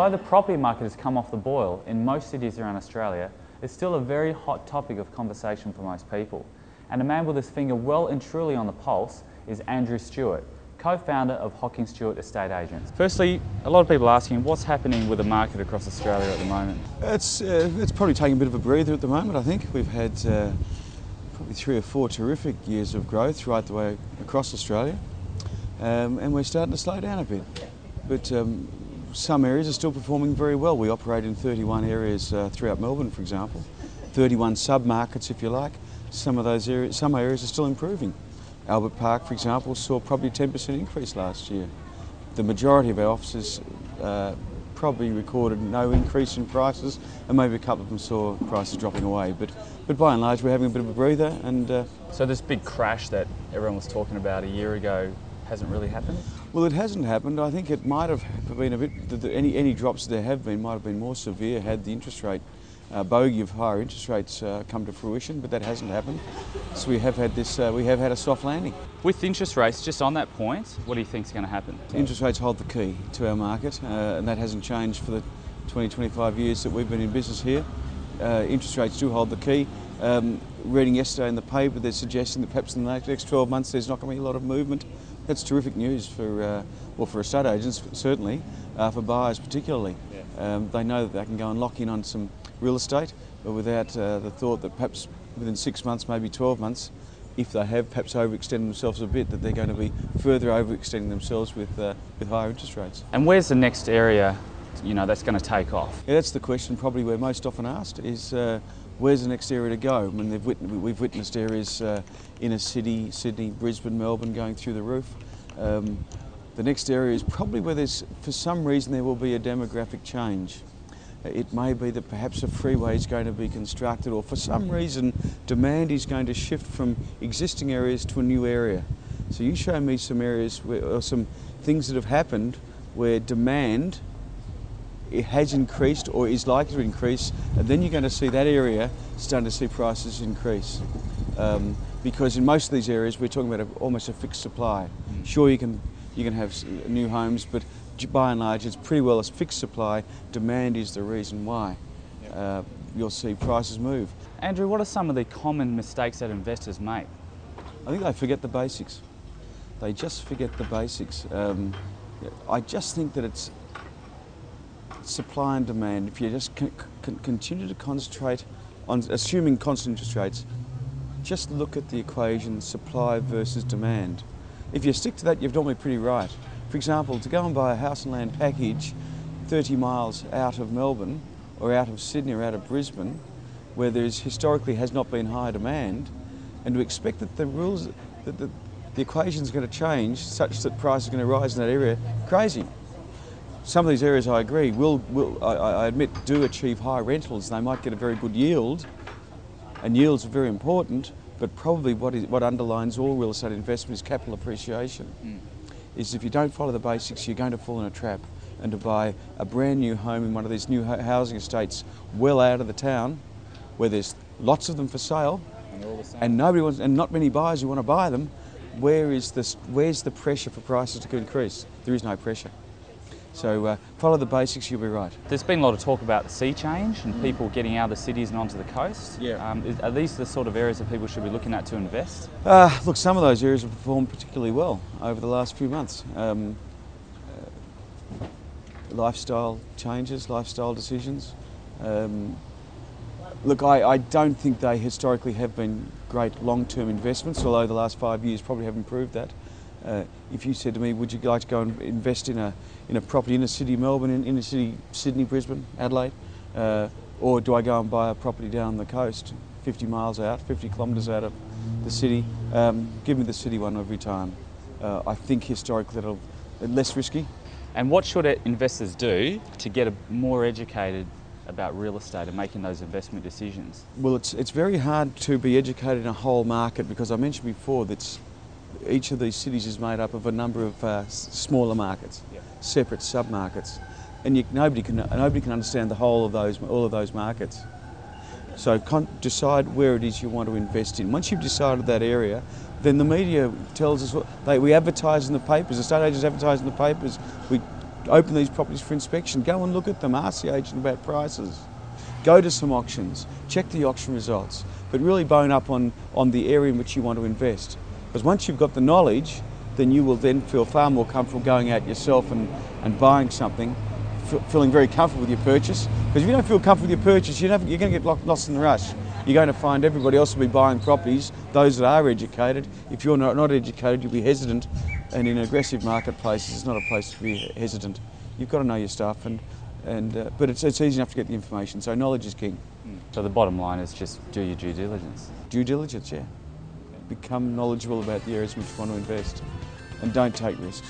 Although the property market has come off the boil in most cities around Australia, it's still a very hot topic of conversation for most people. And a man with his finger well and truly on the pulse is Andrew Stuart, co-founder of Hocking Stuart Estate Agents. Firstly, a lot of people are asking what's happening with the market across Australia at the moment? It's probably taking a bit of a breather at the moment, I think. We've had probably 3 or 4 terrific years of growth right the way across Australia, and we're starting to slow down a bit. But some areas are still performing very well. We operate in 31 areas throughout Melbourne, for example, 31 sub-markets if you like. Some areas are still improving. Albert Park, for example, saw probably a 10% increase last year. The majority of our offices probably recorded no increase in prices, and maybe a couple of them saw prices dropping away. But by and large, we're having a bit of a breather. And so this big crash that everyone was talking about a year ago hasn't really happened? Well, it hasn't happened. I think it might have been a bit. Any drops there have been might have been more severe had the interest rate bogey of higher interest rates come to fruition, but that hasn't happened. So we have had this. We have had a soft landing. With interest rates, just on that point, what do you think is going to happen? Interest rates hold the key to our market, and that hasn't changed for the 20-25 years that we've been in business here. Interest rates do hold the key. Reading yesterday in the paper, they're suggesting that perhaps in the next 12 months there's not going to be a lot of movement. That's terrific news for estate agents, certainly, for buyers particularly. Yeah. They know that they can go and lock in on some real estate, but without the thought that perhaps within 6 months, maybe 12 months, if they have perhaps overextended themselves a bit, that they're going to be further overextending themselves with higher interest rates. And where's the next area, that's going to take off? Yeah, that's the question probably we're most often asked is where's the next area to go? I mean, we've witnessed areas inner city, Sydney, Brisbane, Melbourne going through the roof. The next area is probably where for some reason there will be a demographic change. It may be that perhaps a freeway is going to be constructed, or for some reason demand is going to shift from existing areas to a new area. So you show me some areas or some things that have happened where demand has increased or is likely to increase, and then you're going to see that area starting to see prices increase. Because in most of these areas we're talking about almost a fixed supply. Sure, you can have new homes, but by and large it's pretty well a fixed supply. Demand is the reason why. Yep. You'll see prices move. Andrew, what are some of the common mistakes that investors make? I think they forget the basics. They just forget the basics. I just think that it's supply and demand. If you just continue to concentrate on assuming constant interest rates, just look at the equation supply versus demand. If you stick to that, you're normally pretty right. For example, to go and buy a house and land package 30 miles out of Melbourne or out of Sydney or out of Brisbane, where there historically has not been high demand, and to expect that the equation is going to change such that prices are going to rise in that area, crazy. Some of these areas, I agree, I admit, do achieve high rentals. They might get a very good yield, and yields are very important, but probably what underlines all real estate investment is capital appreciation. Is if you don't follow the basics, you're going to fall in a trap. And to buy a brand new home in one of these new housing estates well out of the town, where there's lots of them for sale, and not many buyers who want to buy them, where's the pressure for prices to increase? There is no pressure. So follow the basics, you'll be right. There's been a lot of talk about the sea change and people getting out of the cities and onto the coast. Yeah. Are these the sort of areas that people should be looking at to invest? Look, some of those areas have performed particularly well over the last few months. Lifestyle changes, lifestyle decisions. Look, I don't think they historically have been great long-term investments, although the last 5 years probably have improved that. If you said to me, would you like to go and invest in a property in a city Melbourne, in a city Sydney, Brisbane, Adelaide, or do I go and buy a property down the coast, 50 miles out, 50 kilometres out of the city? Give me the city one every time. I think historically that'll less risky. And what should investors do to get more educated about real estate and making those investment decisions? Well, it's very hard to be educated in a whole market, because I mentioned before that each of these cities is made up of a number of smaller markets, separate sub-markets, and nobody can understand the whole of all of those markets. So decide where it is you want to invest in. Once you've decided that area, then the media tells us we advertise in the papers. Estate agents advertise in the papers. open these properties for inspection. Go and look at them, ask the agent about prices. Go to some auctions, check the auction results, but really bone up on the area in which you want to invest. Because once you've got the knowledge, then you will then feel far more comfortable going out yourself and buying something, feeling very comfortable with your purchase. Because if you don't feel comfortable with your purchase, you're going to get lost in the rush. You're going to find everybody else will be buying properties, those that are educated. If you're not educated, you'll be hesitant. And in aggressive marketplaces, it's not a place to be hesitant. You've got to know your stuff, but it's easy enough to get the information, so knowledge is king. So the bottom line is just do your due diligence. Due diligence, yeah. Become knowledgeable about the areas in which you want to invest, and don't take risks.